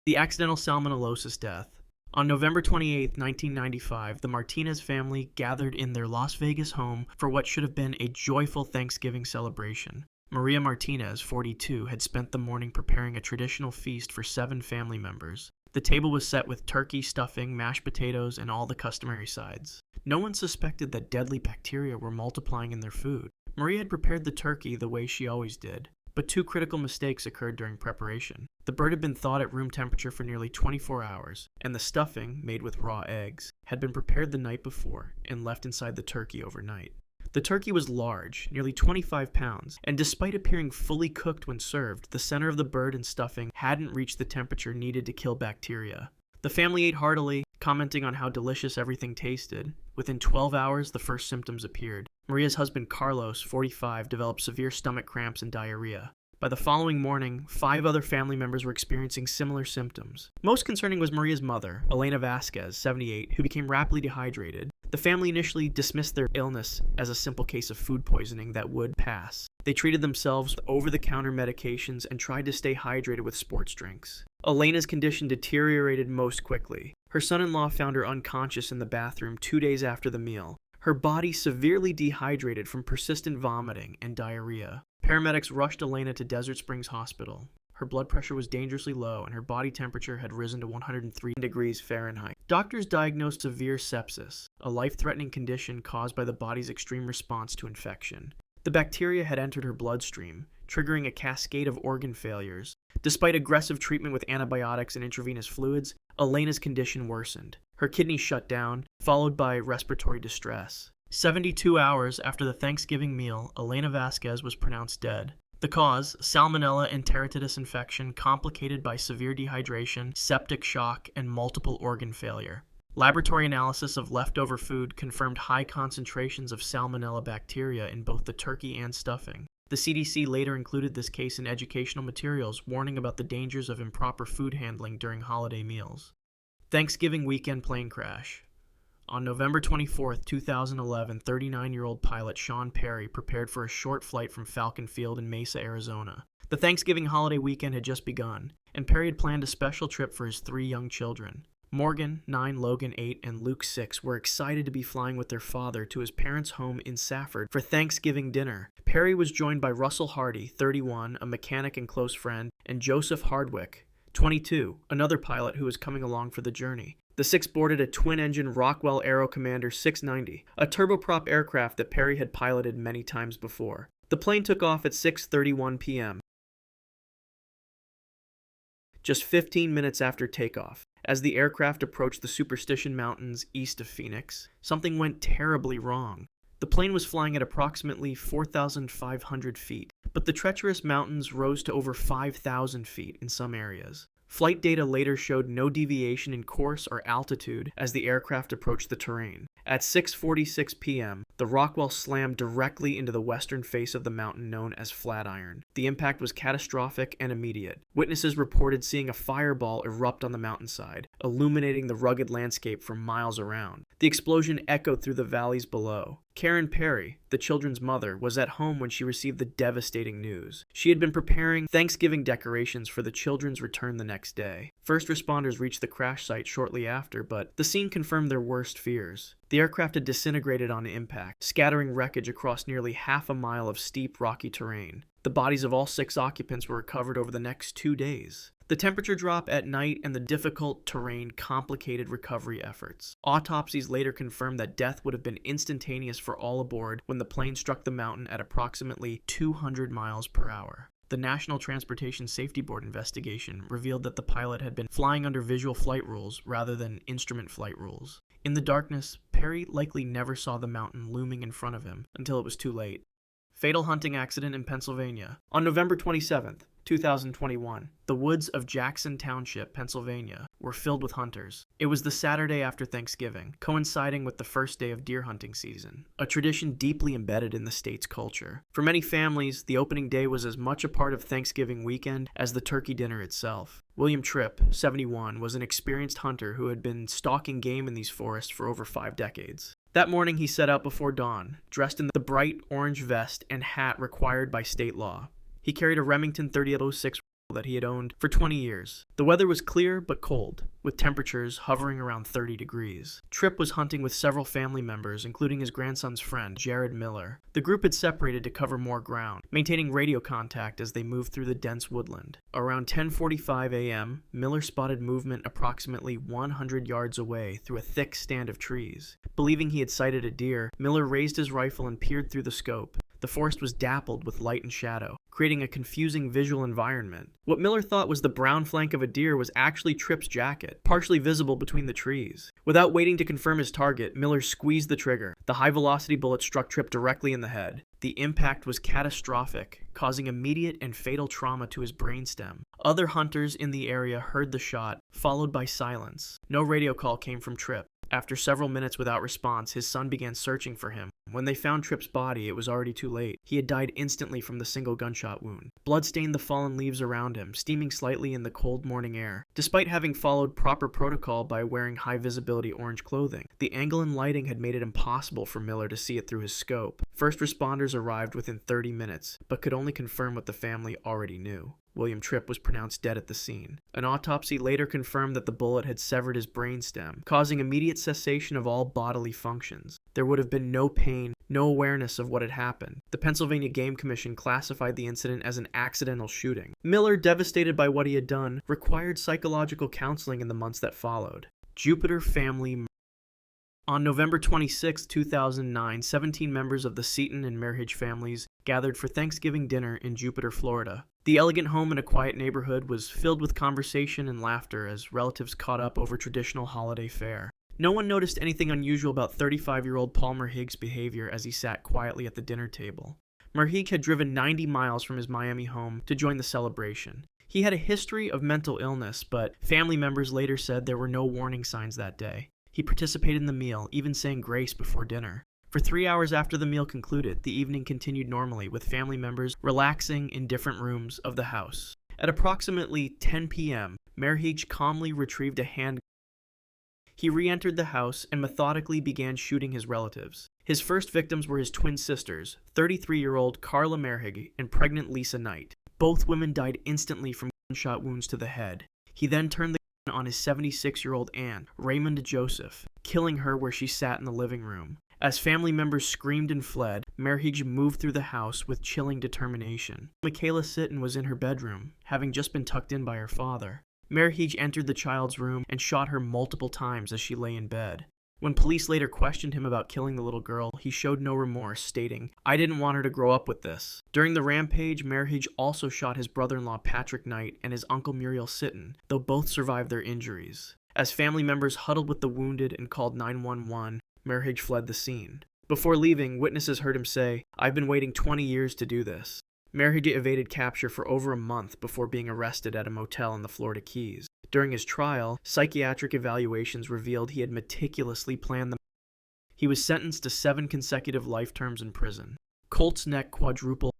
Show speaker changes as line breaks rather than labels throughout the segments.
The accidental salmonellosis death. On November 28, 1995, the Martinez family gathered in their Las Vegas home for what should have been a joyful Thanksgiving celebration. Maria Martinez, 42, had spent the morning preparing a traditional feast for 7 family members. The table was set with turkey, stuffing, mashed potatoes, and all the customary sides. No one suspected that deadly bacteria were multiplying in their food. Maria had prepared the turkey the way she always did. But 2 critical mistakes occurred during preparation. The bird had been thawed at room temperature for nearly 24 hours, and the stuffing, made with raw eggs, had been prepared the night before and left inside the turkey overnight. The turkey was large, nearly 25 pounds, and despite appearing fully cooked when served, the center of the bird and stuffing hadn't reached the temperature needed to kill bacteria. The family ate heartily, commenting on how delicious everything tasted. Within 12 hours, the first symptoms appeared. Maria's husband Carlos, 45, developed severe stomach cramps and diarrhea. By the following morning, 5 other family members were experiencing similar symptoms. Most concerning was Maria's mother, Elena Vasquez, 78, who became rapidly dehydrated. The family initially dismissed their illness as a simple case of food poisoning that would pass. They treated themselves with over-the-counter medications and tried to stay hydrated with sports drinks. Elena's condition deteriorated most quickly. Her son-in-law found her unconscious in the bathroom 2 days after the meal. Her body severely dehydrated from persistent vomiting and diarrhea. Paramedics rushed Elena to Desert Springs Hospital. Her blood pressure was dangerously low, and her body temperature had risen to 103 degrees Fahrenheit. Doctors diagnosed severe sepsis, a life-threatening condition caused by the body's extreme response to infection. The bacteria had entered her bloodstream, triggering a cascade of organ failures. Despite aggressive treatment with antibiotics and intravenous fluids, Elena's condition worsened. Her kidneys shut down, followed by respiratory distress. 72 hours after the Thanksgiving meal, Elena Vasquez was pronounced dead. The cause, Salmonella enteritidis infection complicated by severe dehydration, septic shock, and multiple organ failure. Laboratory analysis of leftover food confirmed high concentrations of Salmonella bacteria in both the turkey and stuffing. The CDC later included this case in educational materials, warning about the dangers of improper food handling during holiday meals. Thanksgiving weekend plane crash. On November 24, 2011, 39-year-old pilot Sean Perry prepared for a short flight from Falcon Field in Mesa, Arizona. The Thanksgiving holiday weekend had just begun, and Perry had planned a special trip for his 3 young children. Morgan, 9, Logan, 8, and Luke, 6, were excited to be flying with their father to his parents' home in Safford for Thanksgiving dinner. Perry was joined by Russell Hardy, 31, a mechanic and close friend, and Joseph Hardwick, 22, another pilot who was coming along for the journey. The 6 boarded a twin-engine Rockwell Aero Commander 690, a turboprop aircraft that Perry had piloted many times before. The plane took off at 6:31 p.m. just 15 minutes after takeoff. As the aircraft approached the Superstition Mountains east of Phoenix, something went terribly wrong. The plane was flying at approximately 4,500 feet, but the treacherous mountains rose to over 5,000 feet in some areas. Flight data later showed no deviation in course or altitude as the aircraft approached the terrain. At 6:46 p.m., the Rockwell slammed directly into the western face of the mountain known as Flatiron. The impact was catastrophic and immediate. Witnesses reported seeing a fireball erupt on the mountainside, illuminating the rugged landscape for miles around. The explosion echoed through the valleys below. Karen Perry, the children's mother, was at home when she received the devastating news. She had been preparing Thanksgiving decorations for the children's return the next day. First responders reached the crash site shortly after, but the scene confirmed their worst fears. The aircraft had disintegrated on impact, scattering wreckage across nearly half a mile of steep, rocky terrain. The bodies of all 6 occupants were recovered over the next 2 days. The temperature drop at night and the difficult terrain complicated recovery efforts. Autopsies later confirmed that death would have been instantaneous for all aboard when the plane struck the mountain at approximately 200 miles per hour. The National Transportation Safety Board investigation revealed that the pilot had been flying under visual flight rules rather than instrument flight rules. In the darkness, Perry likely never saw the mountain looming in front of him until it was too late. Fatal hunting accident in Pennsylvania. On November 27th, 2021, the woods of Jackson Township, Pennsylvania, were filled with hunters. It was the Saturday after Thanksgiving, coinciding with the first day of deer hunting season, a tradition deeply embedded in the state's culture. For many families, the opening day was as much a part of Thanksgiving weekend as the turkey dinner itself. William Tripp, 71, was an experienced hunter who had been stalking game in these forests for over 5 decades. That morning he set out before dawn, dressed in the bright orange vest and hat required by state law. He carried a Remington 3806 that he had owned for 20 years. The weather was clear but cold, with temperatures hovering around 30 degrees. Tripp was hunting with several family members, including his grandson's friend, Jared Miller. The group had separated to cover more ground, maintaining radio contact as they moved through the dense woodland. Around 10:45 a.m., Miller spotted movement approximately 100 yards away through a thick stand of trees. Believing he had sighted a deer, Miller raised his rifle and peered through the scope. The forest was dappled with light and shadow, creating a confusing visual environment. What Miller thought was the brown flank of a deer was actually Tripp's jacket, partially visible between the trees. Without waiting to confirm his target, Miller squeezed the trigger. The high-velocity bullet struck Tripp directly in the head. The impact was catastrophic, causing immediate and fatal trauma to his brainstem. Other hunters in the area heard the shot, followed by silence. No radio call came from Tripp. After several minutes without response, his son began searching for him. When they found Tripp's body, it was already too late. He had died instantly from the single gunshot wound. Blood stained the fallen leaves around him, steaming slightly in the cold morning air. Despite having followed proper protocol by wearing high-visibility orange clothing, the angle and lighting had made it impossible for Miller to see it through his scope. First responders arrived within 30 minutes, but could only confirm what the family already knew. William Tripp was pronounced dead at the scene. An autopsy later confirmed that the bullet had severed his brainstem, causing immediate cessation of all bodily functions. There would have been no pain, no awareness of what had happened. The Pennsylvania Game Commission classified the incident as an accidental shooting. Miller, devastated by what he had done, required psychological counseling in the months that followed. Jupiter family. On November 26, 2009, 17 members of the Seaton and Merhige families gathered for Thanksgiving dinner in Jupiter, Florida. The elegant home in a quiet neighborhood was filled with conversation and laughter as relatives caught up over traditional holiday fare. No one noticed anything unusual about 35-year-old Paul Merhige's behavior as he sat quietly at the dinner table. Merhige had driven 90 miles from his Miami home to join the celebration. He had a history of mental illness, but family members later said there were no warning signs that day. He participated in the meal, even saying grace before dinner. For 3 hours after the meal concluded, the evening continued normally, with family members relaxing in different rooms of the house. At approximately 10 p.m., Merhige calmly retrieved a handgun. He re-entered the house and methodically began shooting his relatives. His first victims were his twin sisters, 33-year-old Carla Merhige and pregnant Lisa Knight. Both women died instantly from gunshot wounds to the head. He then turned the gun on his 76-year-old aunt, Raymond Joseph, killing her where she sat in the living room. As family members screamed and fled, Merhige moved through the house with chilling determination. Michaela Sitton was in her bedroom, having just been tucked in by her father. Merhige entered the child's room and shot her multiple times as she lay in bed. When police later questioned him about killing the little girl, he showed no remorse, stating, "I didn't want her to grow up with this." During the rampage, Merhige also shot his brother-in-law Patrick Knight and his uncle Muriel Sitton, though both survived their injuries. As family members huddled with the wounded and called 911, Merhige fled the scene. Before leaving, witnesses heard him say, "I've been waiting 20 years to do this." Merhige evaded capture for over a month before being arrested at a motel in the Florida Keys. During his trial, psychiatric evaluations revealed he had meticulously planned the murder. He was sentenced to 7 consecutive life terms in prison. Colts neck quadruple.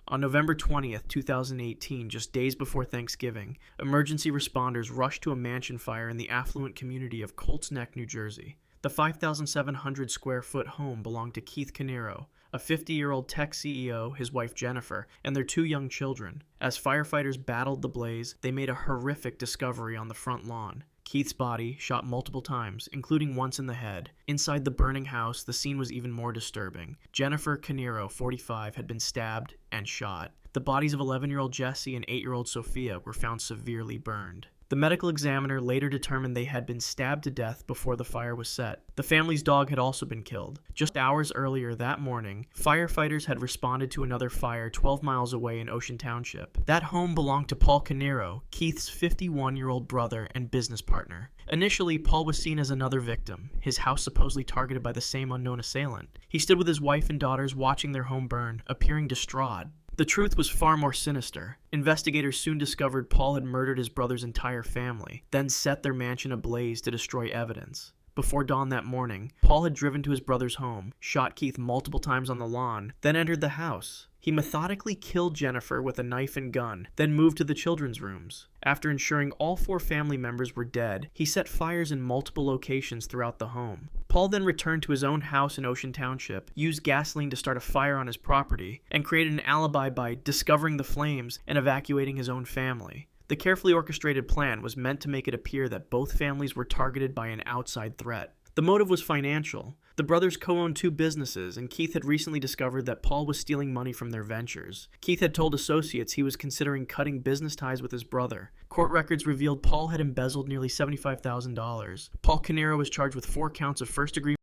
On November 20th, 2018, just days before Thanksgiving, emergency responders rushed to a mansion fire in the affluent community of Colts Neck, New Jersey. The 5,700-square-foot home belonged to Keith Canero, a 50-year-old tech CEO, his wife Jennifer, and their 2 young children. As firefighters battled the blaze, they made a horrific discovery on the front lawn. Keith's body, shot multiple times, including once in the head. Inside the burning house, the scene was even more disturbing. Jennifer Canero, 45, had been stabbed and shot. The bodies of 11-year-old Jesse and 8-year-old Sophia were found severely burned. The medical examiner later determined they had been stabbed to death before the fire was set. The family's dog had also been killed. Just hours earlier that morning, firefighters had responded to another fire 12 miles away in Ocean Township. That home belonged to Paul Canero, Keith's 51-year-old brother and business partner. Initially, Paul was seen as another victim, his house supposedly targeted by the same unknown assailant. He stood with his wife and daughters watching their home burn, appearing distraught. The truth was far more sinister. Investigators soon discovered Paul had murdered his brother's entire family, then set their mansion ablaze to destroy evidence. Before dawn that morning, Paul had driven to his brother's home, shot Keith multiple times on the lawn, then entered the house. He methodically killed Jennifer with a knife and gun, then moved to the children's rooms. After ensuring all 4 family members were dead, he set fires in multiple locations throughout the home. Paul then returned to his own house in Ocean Township, used gasoline to start a fire on his property, and created an alibi by discovering the flames and evacuating his own family. The carefully orchestrated plan was meant to make it appear that both families were targeted by an outside threat. The motive was financial. The brothers co-owned 2 businesses, and Keith had recently discovered that Paul was stealing money from their ventures. Keith had told associates he was considering cutting business ties with his brother. Court records revealed Paul had embezzled nearly $75,000. Paul Canero was charged with 4 counts of first-degree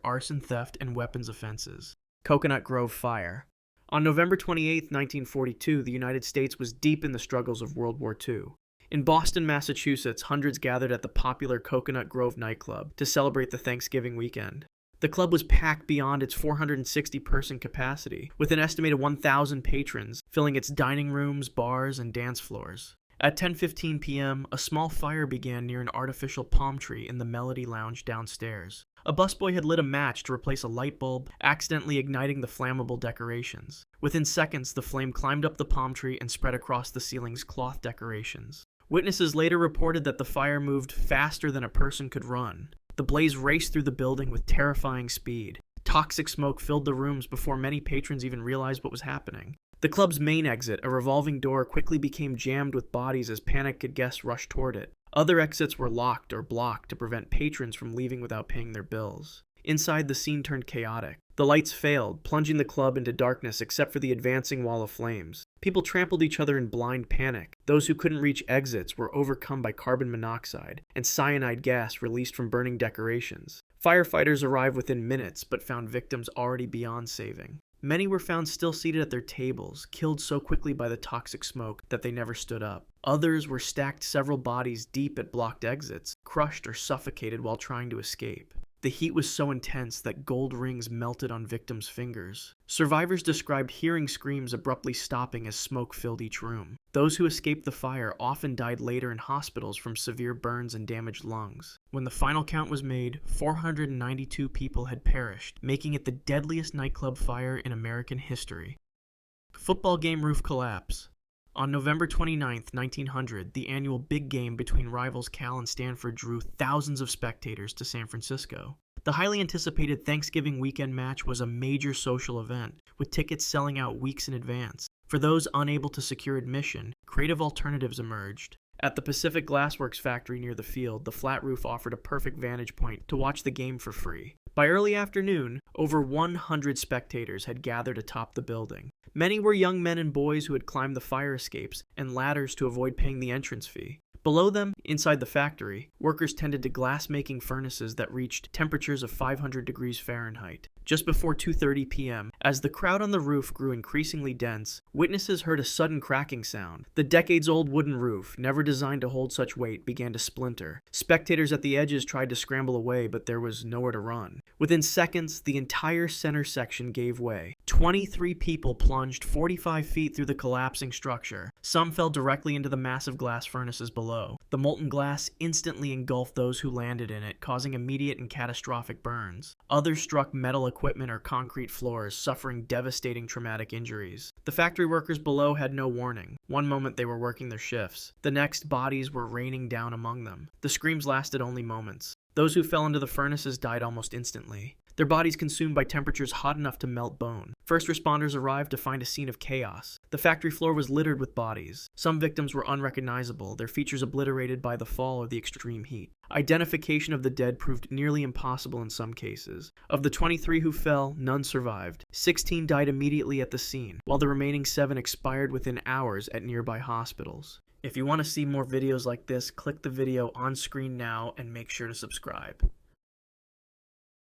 arson, theft, and weapons offenses. Coconut Grove Fire. On November 28, 1942, the United States was deep in the struggles of World War II. In Boston, Massachusetts, hundreds gathered at the popular Coconut Grove nightclub to celebrate the Thanksgiving weekend. The club was packed beyond its 460-person capacity, with an estimated 1,000 patrons filling its dining rooms, bars, and dance floors. At 10:15 p.m., a small fire began near an artificial palm tree in the Melody Lounge downstairs. A busboy had lit a match to replace a light bulb, accidentally igniting the flammable decorations. Within seconds, the flame climbed up the palm tree and spread across the ceiling's cloth decorations. Witnesses later reported that the fire moved faster than a person could run. The blaze raced through the building with terrifying speed. Toxic smoke filled the rooms before many patrons even realized what was happening. The club's main exit, a revolving door, quickly became jammed with bodies as panicked guests rushed toward it. Other exits were locked or blocked to prevent patrons from leaving without paying their bills. Inside, the scene turned chaotic. The lights failed, plunging the club into darkness except for the advancing wall of flames. People trampled each other in blind panic. Those who couldn't reach exits were overcome by carbon monoxide and cyanide gas released from burning decorations. Firefighters arrived within minutes, but found victims already beyond saving. Many were found still seated at their tables, killed so quickly by the toxic smoke that they never stood up. Others were stacked several bodies deep at blocked exits, crushed or suffocated while trying to escape. The heat was so intense that gold rings melted on victims' fingers. Survivors described hearing screams abruptly stopping as smoke filled each room. Those who escaped the fire often died later in hospitals from severe burns and damaged lungs. When the final count was made, 492 people had perished, making it the deadliest nightclub fire in American history. Football game roof collapse. On November 29, 1900, the annual big game between rivals Cal and Stanford drew thousands of spectators to San Francisco. The highly anticipated Thanksgiving weekend match was a major social event, with tickets selling out weeks in advance. For those unable to secure admission, creative alternatives emerged. At the Pacific Glassworks factory near the field, the flat roof offered a perfect vantage point to watch the game for free. By early afternoon, over 100 spectators had gathered atop the building. Many were young men and boys who had climbed the fire escapes and ladders to avoid paying the entrance fee. Below them, inside the factory, workers tended to glass-making furnaces that reached temperatures of 500 degrees Fahrenheit. Just before 2:30 p.m., as the crowd on the roof grew increasingly dense, witnesses heard a sudden cracking sound. The decades-old wooden roof, never designed to hold such weight, began to splinter. Spectators at the edges tried to scramble away, but there was nowhere to run. Within seconds, the entire center section gave way. 23 people plunged 45 feet through the collapsing structure. Some fell directly into the massive glass furnaces below. The molten glass instantly engulfed those who landed in it, causing immediate and catastrophic burns. Others struck metal equipment or concrete floors, suffering devastating traumatic injuries. The factory workers below had no warning. One moment they were working their shifts. The next, bodies were raining down among them. The screams lasted only moments. Those who fell into the furnaces died almost instantly, their bodies consumed by temperatures hot enough to melt bone. First responders arrived to find a scene of chaos. The factory floor was littered with bodies. Some victims were unrecognizable, their features obliterated by the fall or the extreme heat. Identification of the dead proved nearly impossible in some cases. Of the 23 who fell, none survived. 16 died immediately at the scene, while the remaining 7 expired within hours at nearby hospitals. If you want to see more videos like this, click the video on screen now and make sure to subscribe.